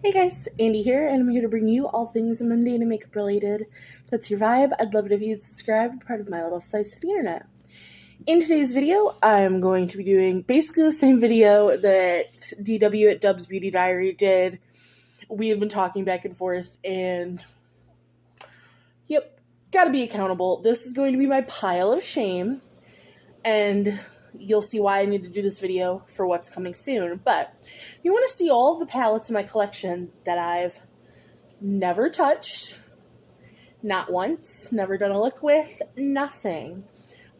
Hey guys, Andy here, and I'm here to bring you all things mundane and makeup related. If that's your vibe, I'd love it if you'd subscribe, part of my little slice of the internet. In today's video, I'm going to be doing basically the same video that DW at Dub's Beauty Diary did. We have been talking back and forth, and yep, gotta be accountable. This is going to be my pile of shame, and you'll see why I need to do this video for what's coming soon. But if you want to see all of the palettes in my collection that I've never touched, not once, never done a look with, nothing,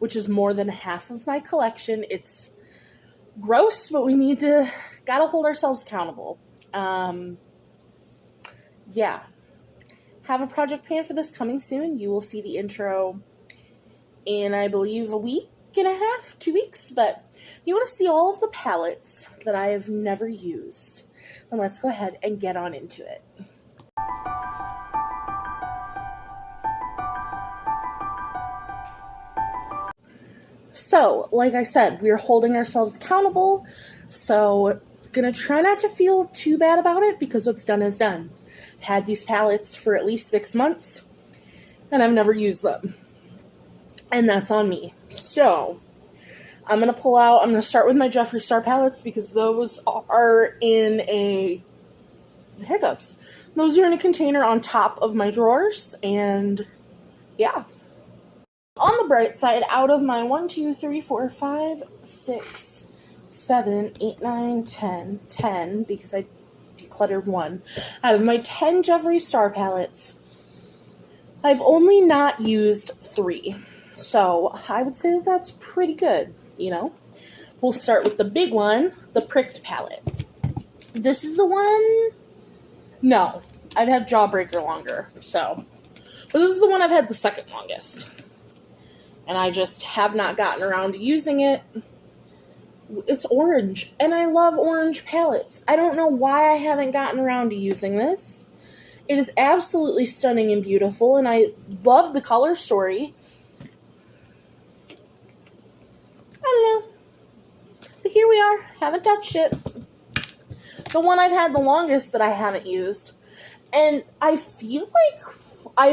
which is more than half of my collection. It's gross, but we gotta hold ourselves accountable. Yeah. Have a project plan for this coming soon. You will see the intro in, I believe, a week and a half, 2 weeks, but if you want to see all of the palettes that I have never used, then let's go ahead and get on into it. So, like I said, we're holding ourselves accountable, so gonna try not to feel too bad about it because what's done is done. I've had these palettes for at least 6 months, and I've never used them. And that's on me. So, I'm going to start with my Jeffree Star palettes because those are in Those are in a container on top of my drawers, and yeah. On the bright side, out of my 1, 2, 3, 4, 5, 6, 7, 8, 9, 10, because I decluttered one, out of my 10 Jeffree Star palettes, I've only not used 3. So, I would say that that's pretty good, you know? We'll start with the big one, the Pricked palette. This is the one... No, I've had Jawbreaker longer, so... But this is the one I've had the second longest. And I just have not gotten around to using it. It's orange, and I love orange palettes. I don't know why I haven't gotten around to using this. It is absolutely stunning and beautiful, and I love the color story. I don't know. But here we are. Haven't touched it. The one I've had the longest that I haven't used. And I feel like I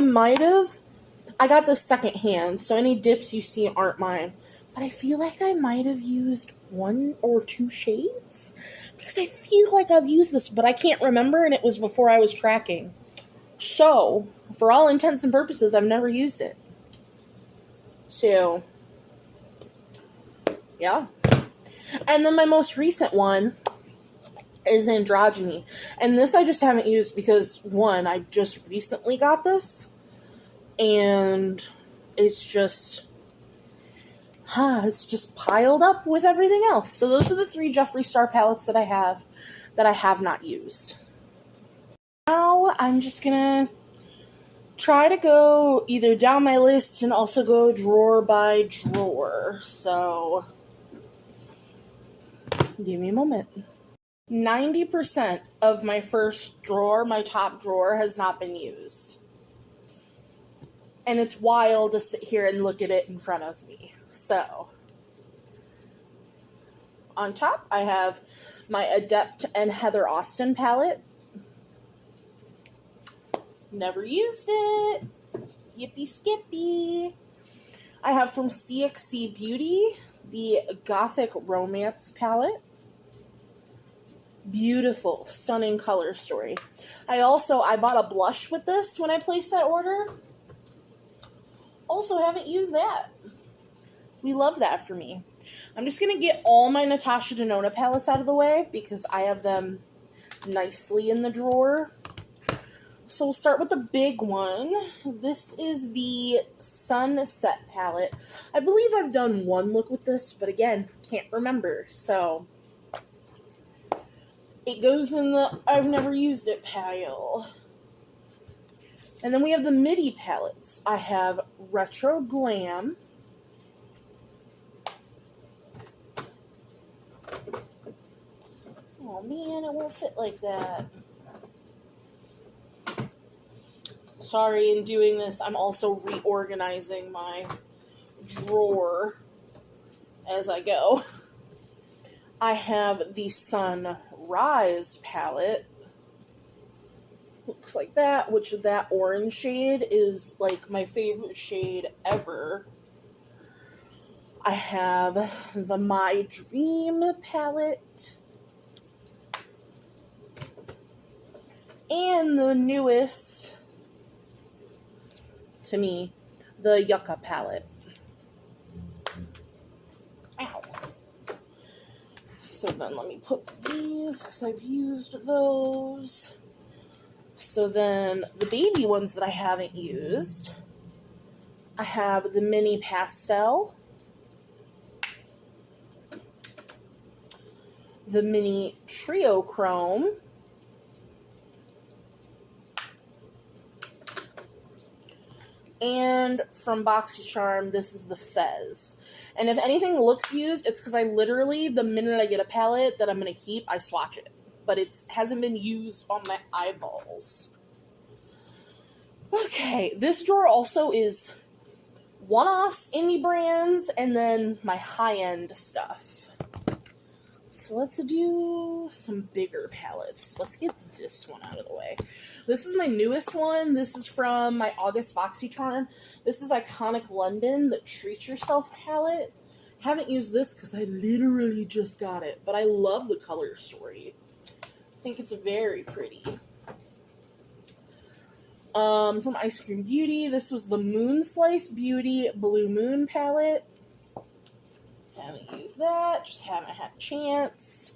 got this second hand, so any dips you see aren't mine. But I feel like I might have used 1 or 2 shades. Because I feel like I've used this, but I can't remember, and it was before I was tracking. So, for all intents and purposes, I've never used it. So... yeah. And then my most recent one is Androgyny. And this I just haven't used because, one, I just recently got this. And it's just piled up with everything else. So those are the 3 Jeffree Star palettes that I have not used. Now I'm just gonna try to go either down my list and also go drawer by drawer. So... give me a moment. 90% of my first drawer, my top drawer, has not been used. And it's wild to sit here and look at it in front of me. So, on top, I have my Adept and Heather Austin palette. Never used it. Yippee skippy. I have from CXC Beauty the Gothic Romance palette. Beautiful, stunning color story. I bought a blush with this when I placed that order. Also haven't used that. We love that for me. I'm just going to get all my Natasha Denona palettes out of the way because I have them nicely in the drawer. So we'll start with the big one. This is the Sunset palette. I believe I've done one look with this, but again, can't remember. So it goes in the I've never used it pile. And then we have the MIDI palettes. I have Retro Glam. Oh man, it won't fit like that. Sorry, in doing this, I'm also reorganizing my drawer as I go. I have the Sunrise palette. Looks like that, which that orange shade is like my favorite shade ever. I have the My Dream palette. And the newest, to me, the Yucca palette. Ow. So then let me put these, because I've used those. So then the baby ones that I haven't used, I have the mini pastel, the mini trio chrome, and from BoxyCharm, this is the Fez. And if anything looks used, it's because I literally, the minute I get a palette that I'm going to keep, I swatch it. But it hasn't been used on my eyeballs. Okay, this drawer also is one-offs, indie brands, and then my high-end stuff. So let's do some bigger palettes. Let's get this one out of the way. This is my newest one. This is from my August BoxyCharm. This is Iconic London, the Treat Yourself palette. Haven't used this because I literally just got it, but I love the color story. I think it's very pretty. From Ice Cream Beauty, this was the Moon Slice Beauty Blue Moon palette. Haven't used that, just haven't had a chance.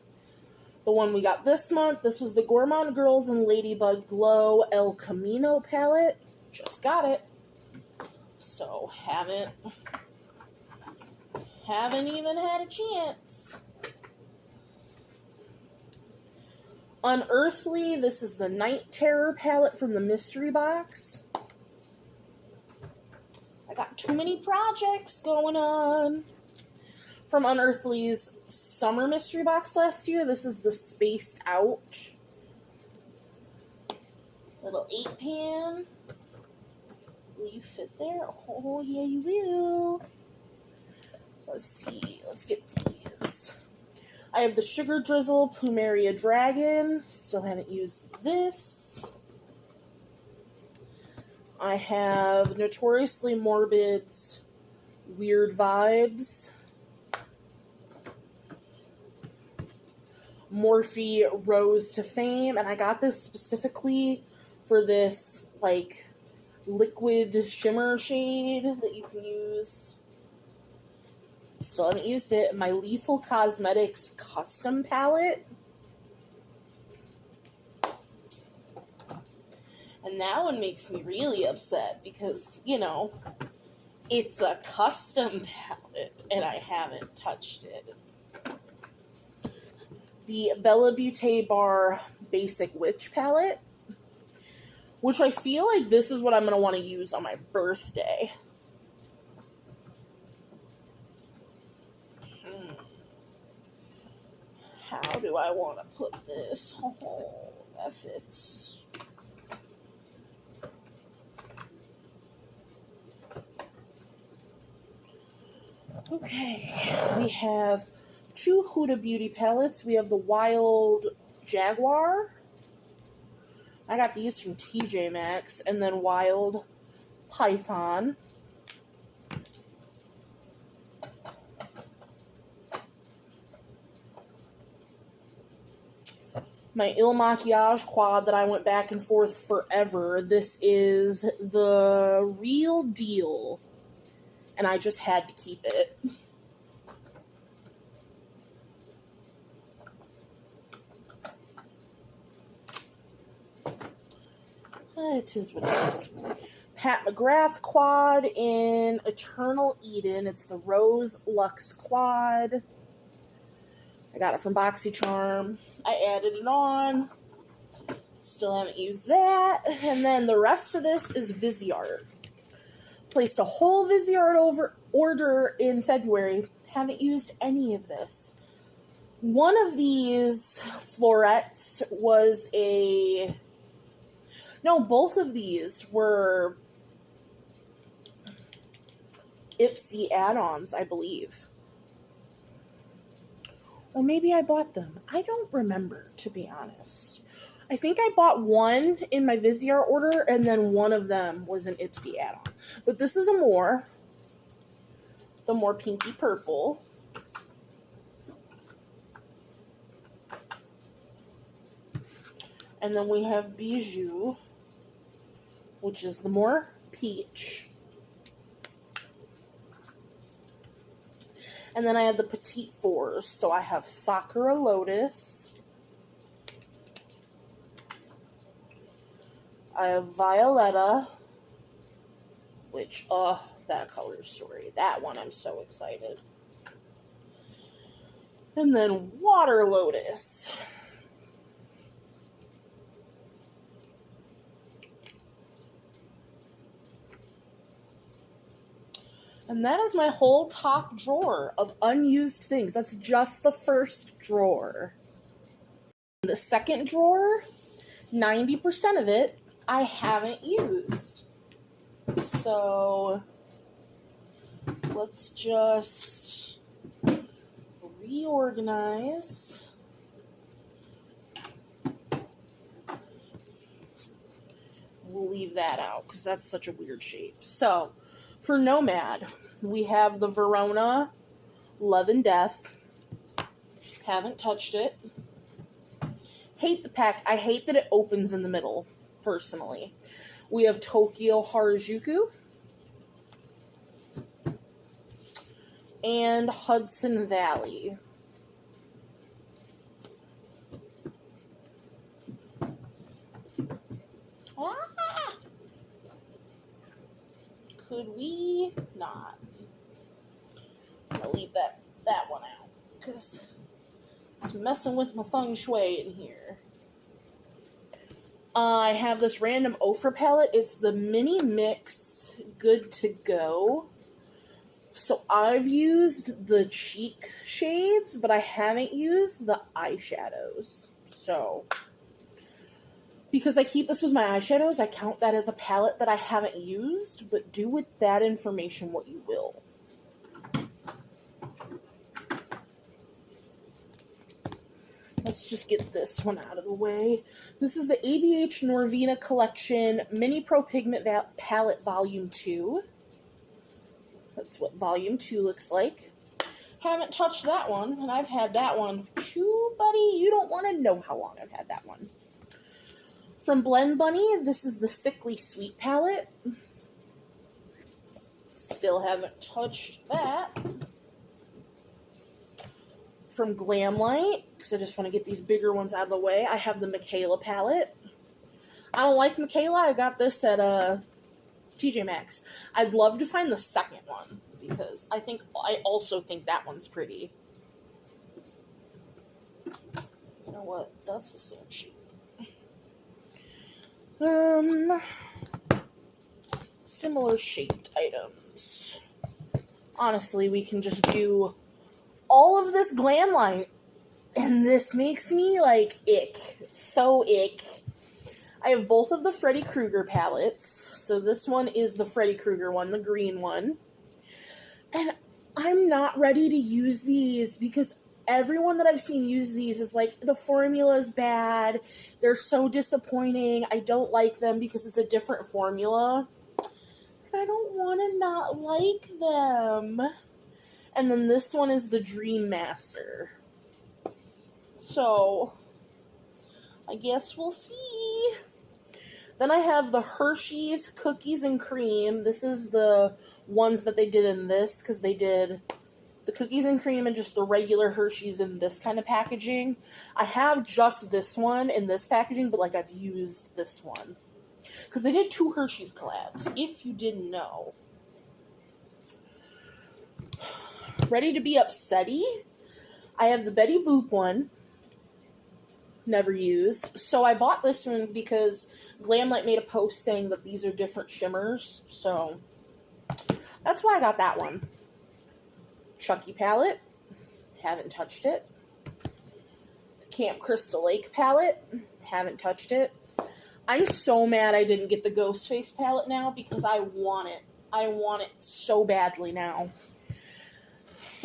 The one we got this month, this was the Gourmand Girls and Ladybug Glow El Camino palette. Just got it. So haven't even had a chance. Unearthly, this is the Night Terror palette from the mystery box. I got too many projects going on. From Unearthly's summer mystery box last year, this is the Spaced Out little 8-pan. Will you fit there? Oh, yeah, you will. Let's see. Let's get these. I have the Sugar Drizzle Plumeria Dragon. Still haven't used this. I have Notoriously Morbid's Weird Vibes. Morphe Rose to Fame. And I got this specifically for this, like, liquid shimmer shade that you can use. Still haven't used it. My Lethal Cosmetics custom palette. And that one makes me really upset because, you know, it's a custom palette and I haven't touched it. The Bella Beauté Bar Basic Witch palette, which I feel like this is what I'm going to want to use on my birthday. How do I want to put this? Oh, that fits. Okay, we have two Huda Beauty palettes. We have the Wild Jaguar. I got these from TJ Maxx, and then Wild Python. My Il Makiage quad that I went back and forth forever. This is the Real Deal. And I just had to keep it. It is what it is. Pat McGrath quad in Eternal Eden. It's the Rose Luxe quad. I got it from BoxyCharm. I added it on. Still haven't used that. And then the rest of this is Viseart. Placed a whole Viseart order in February. Haven't used any of this. One of these florets was a... No, both of these were Ipsy add-ons, I believe. Or maybe I bought them. I don't remember, to be honest. I think I bought one in my Vizier order, and then one of them was an Ipsy add-on. But this is the more pinky purple. And then we have Bijou, which is the more peach. And then I have the Petite Fours. So I have Sakura Lotus. I have Violetta, which, that color story. That one, I'm so excited. And then Water Lotus. And that is my whole top drawer of unused things. That's just the first drawer. The second drawer, 90% of it I haven't used. So let's just reorganize. We'll leave that out because that's such a weird shape. So for Nomad, we have the Verona Love and Death. Haven't touched it. Hate the pack. I hate that it opens in the middle, personally. We have Tokyo Harajuku. And Hudson Valley. Ah! Could we not? I'm gonna leave that one out because it's messing with my feng shui in here. I have this random Ofra palette. It's the Mini Mix Good to Go. So I've used the cheek shades, but I haven't used the eyeshadows. So because I keep this with my eyeshadows, I count that as a palette that I haven't used, but do with that information what you will. Let's just get this one out of the way. This is the ABH Norvina Collection Mini Pro Pigment Palette Volume 2. That's what Volume 2 looks like. Haven't touched that one, and I've had that one. Shoo, buddy, you don't want to know how long I've had that one. From Blend Bunny, this is the Sickly Sweet palette. Still haven't touched that. From Glamlight, because I just want to get these bigger ones out of the way, I have the Michaela palette. I don't like Michaela. I got this at TJ Maxx. I'd love to find the second one, because I also think that one's pretty. You know what? That's the same shape. Similar shaped items. Honestly, we can just do all of this Glamlight, and this makes me, like, ick. So ick. I have both of the Freddy Krueger palettes. So this one is the Freddy Krueger one, the green one. And I'm not ready to use these because everyone that I've seen use these is like, the formula is bad. They're so disappointing. I don't like them because it's a different formula. I don't want to not like them. And then this one is the Dream Master. So, I guess we'll see. Then I have the Hershey's Cookies and Cream. This is the ones that they did in this, because they did the cookies and cream and just the regular Hershey's in this kind of packaging. I have just this one in this packaging, but, like, I've used this one. Because they did 2 Hershey's collabs, if you didn't know. Ready to be upsetty? I have the Betty Boop one. Never used. So I bought this one because Glamlight made a post saying that these are different shimmers. So that's why I got that one. Chucky palette. Haven't touched it. The Camp Crystal Lake palette. Haven't touched it. I'm so mad I didn't get the Ghostface palette now because I want it. I want it so badly now.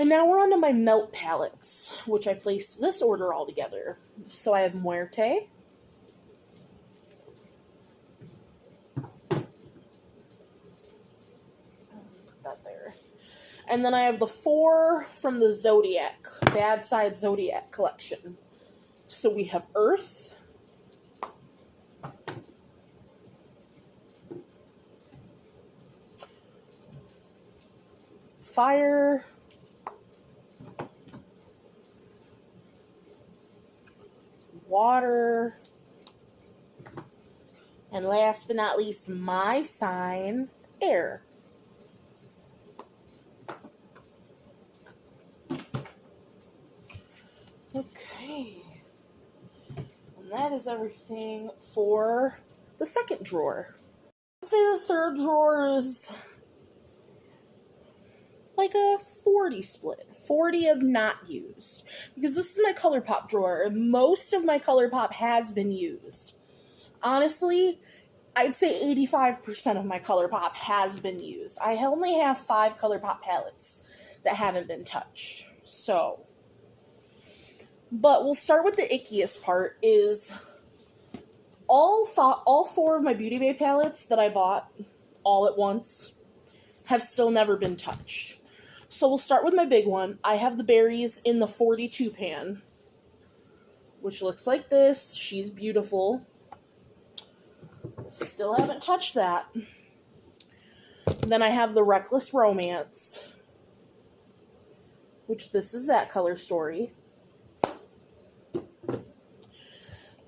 And now we're on to my melt palettes, which I placed this order all together. So I have Muerte, And then I have the 4 from the Zodiac, Bad Side Zodiac collection. So we have Earth, Fire, Water, and last but not least, my sign, Air. Okay. And that is everything for the second drawer. I'd say the third drawer is like a 40 split. 40 of not used. Because this is my ColourPop drawer. Most of my ColourPop has been used. Honestly, I'd say 85% of my ColourPop has been used. I only have 5 ColourPop palettes that haven't been touched. So, but we'll start with the ickiest part is all 4 of my Beauty Bay palettes that I bought all at once have still never been touched. So we'll start with my big one. I have the berries in the 42 pan, which looks like this. She's beautiful. Still haven't touched that. Then I have the Reckless Romance, which this is that color story.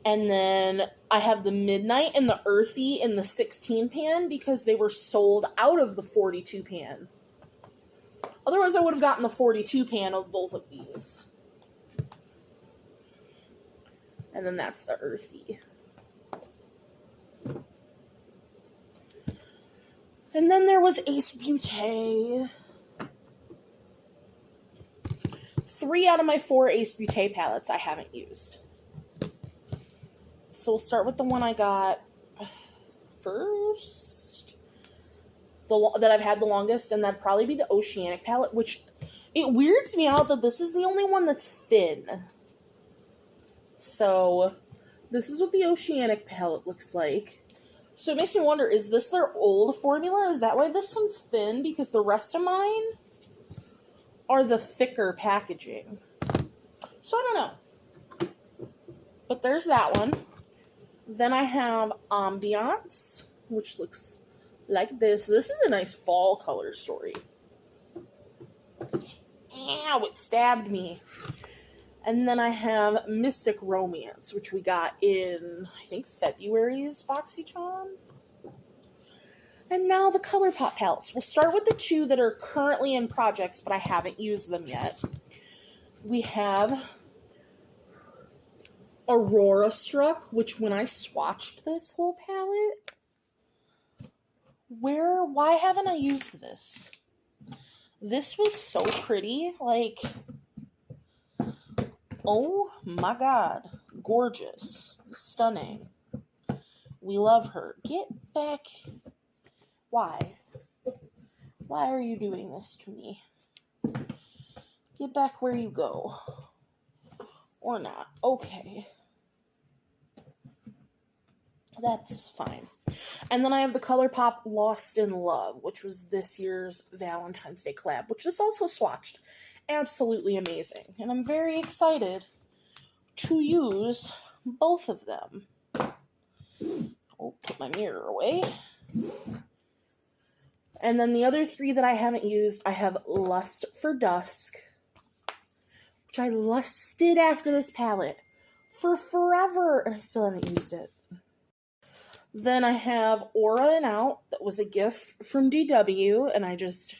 And then I have the Midnight and the Earthy in the 16 pan because they were sold out of the 42 pan. Otherwise, I would have gotten the 42 pan of both of these. And then that's the Earthy. And then there was Ace Beaute. 3 out of my 4 Ace Beaute palettes I haven't used. So we'll start with the one I got first. That I've had the longest, and that'd probably be the Oceanic palette, which it weirds me out that this is the only one that's thin. So this is what the Oceanic palette looks like. So it makes me wonder, is this their old formula? Is that why this one's thin? Because the rest of mine are the thicker packaging. So I don't know. But there's that one. Then I have Ambiance, which looks like this. This is a nice fall color story. Ow, it stabbed me. And then I have Mystic Romance, which we got in, I think, February's BoxyCharm. And now the ColourPop palettes. We'll start with the 2 that are currently in projects, but I haven't used them yet. We have Aurora Struck, which when I swatched this whole palette, why haven't I used this? This was so pretty, like, oh my god, gorgeous, stunning. We love her. Get back. Why? Why are you doing this to me? Get back where you go. Or not. Okay. That's fine. And then I have the ColourPop Lost in Love, which was this year's Valentine's Day collab, which is also swatched. Absolutely amazing. And I'm very excited to use both of them. Oh, put my mirror away. And then the other 3 that I haven't used, I have Lust for Dusk, which I lusted after this palette for forever, and I still haven't used it. Then I have Aura and Out, that was a gift from DW, and I just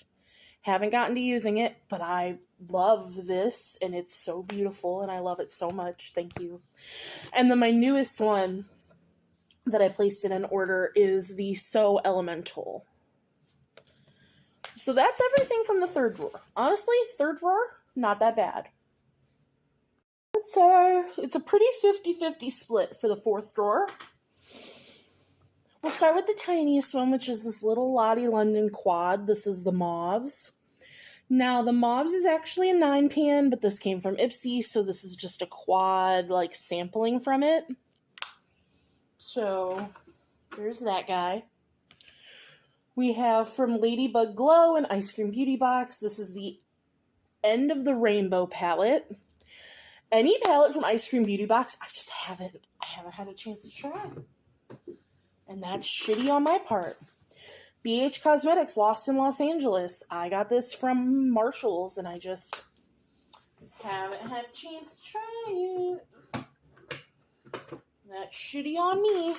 haven't gotten to using it, but I love this, and it's so beautiful, and I love it so much. Thank you. And then my newest one that I placed in an order is the So Elemental. So that's everything from the third drawer. Honestly, third drawer, not that bad. It's a pretty 50-50 split for the fourth drawer. We'll start with the tiniest one, which is this little Lottie London quad. This is the Mauves. Now, the Mauves is actually a 9-pan, but this came from Ipsy, so this is just a quad, like, sampling from it. So, there's that guy. We have from Ladybug Glow and Ice Cream Beauty Box. This is the End of the Rainbow palette. Any palette from Ice Cream Beauty Box, I haven't had a chance to try. And that's shitty on my part. BH Cosmetics, Lost in Los Angeles. I got this from Marshall's, and I just haven't had a chance to try it. That's shitty on me.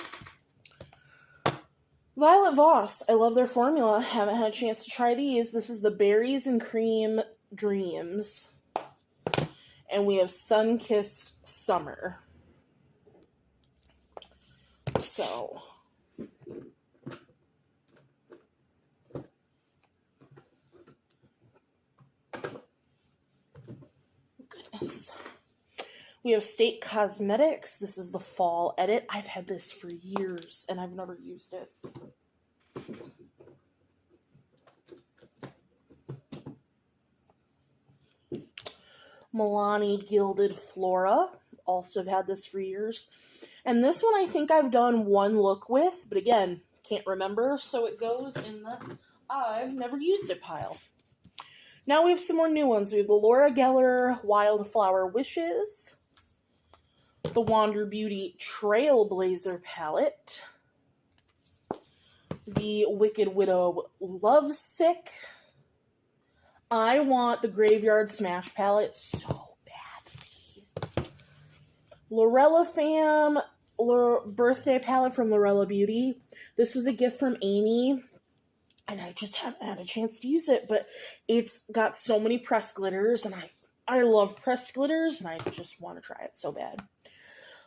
Violet Voss. I love their formula. Haven't had a chance to try these. This is the Berries and Cream Dreams. And we have Sun-Kissed Summer. So... goodness. We have State Cosmetics. This is the Fall Edit. I've had this for years, and I've never used it. Milani Gilded Flora. Also have had this for years. And this one I think I've done one look with, but again, can't remember, so it goes in the I've never used it pile. Now we have some more new ones. We have the Laura Geller Wildflower Wishes, the Wander Beauty Trailblazer palette, the Wicked Widow Lovesick. I want the Graveyard Smash palette so badly. Lorella Fam birthday palette from Lorella Beauty. This was a gift from Amy, and I just haven't had a chance to use it, but it's got so many pressed glitters, and I love pressed glitters, and I just want to try it so bad.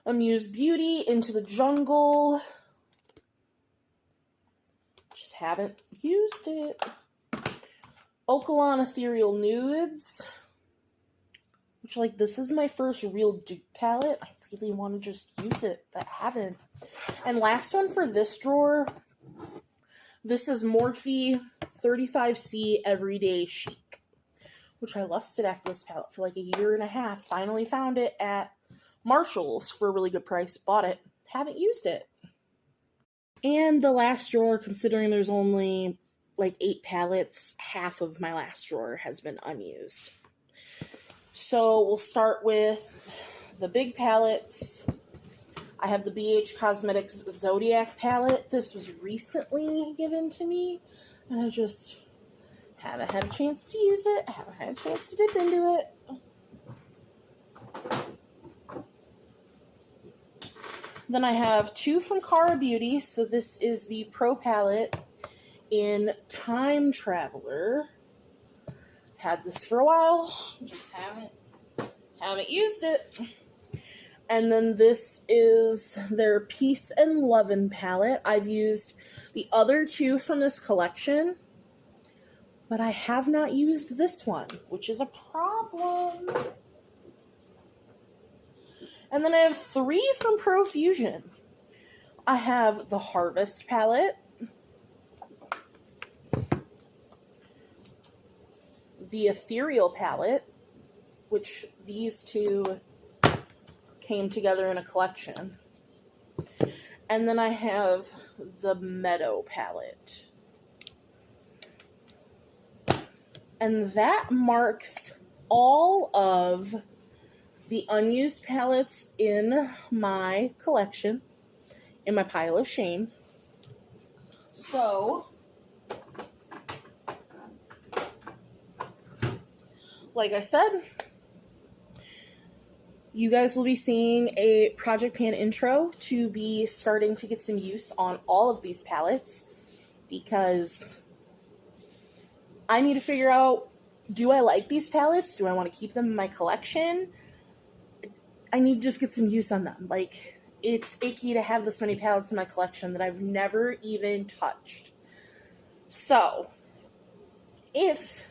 Unused Beauty, Into the Jungle. Just haven't used it. Okalon Ethereal Nudes. Which, like, this is my first real dupe palette. I really want to just use it, but haven't. And last one for this drawer. This is Morphe 35C Everyday Chic. Which I lusted after this palette for like a year and a half. Finally found it at Marshall's for a really good price. Bought it. Haven't used it. And the last drawer, considering there's only like 8 palettes, half of my last drawer has been unused. So we'll start with the big palettes. I have the BH Cosmetics Zodiac palette. This was recently given to me, and I just haven't had a chance to use it. I haven't had a chance to dip into it. Then I have 2 from Cara Beauty. So this is the Pro palette in Time Traveler. Had this for a while, just haven't used it. And then this is their Peace and Lovin' palette. I've used the other 2 from this collection, but I have not used this one, which is a problem. And then I have 3 from Profusion. I have the Harvest palette, the Ethereal palette, which these 2 came together in a collection. And then I have the Meadow palette. And that marks all of the unused palettes in my collection, in my pile of shame. So, like I said, you guys will be seeing a Project Pan intro to be starting to get some use on all of these palettes, because I need to figure out, do I like these palettes? Do I want to keep them in my collection? I need to just get some use on them. Like, it's icky to have this many palettes in my collection that I've never even touched. So, if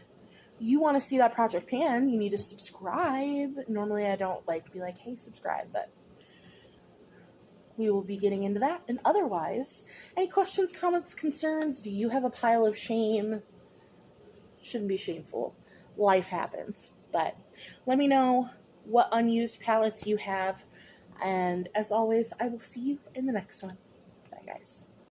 you want to see that Project Pan, you need to subscribe. Normally I don't be like, hey, subscribe, but we will be getting into that. And otherwise, any questions, comments, concerns? Do you have a pile of shame? Shouldn't be shameful. Life happens. But let me know what unused palettes you have. And as always, I will see you in the next one.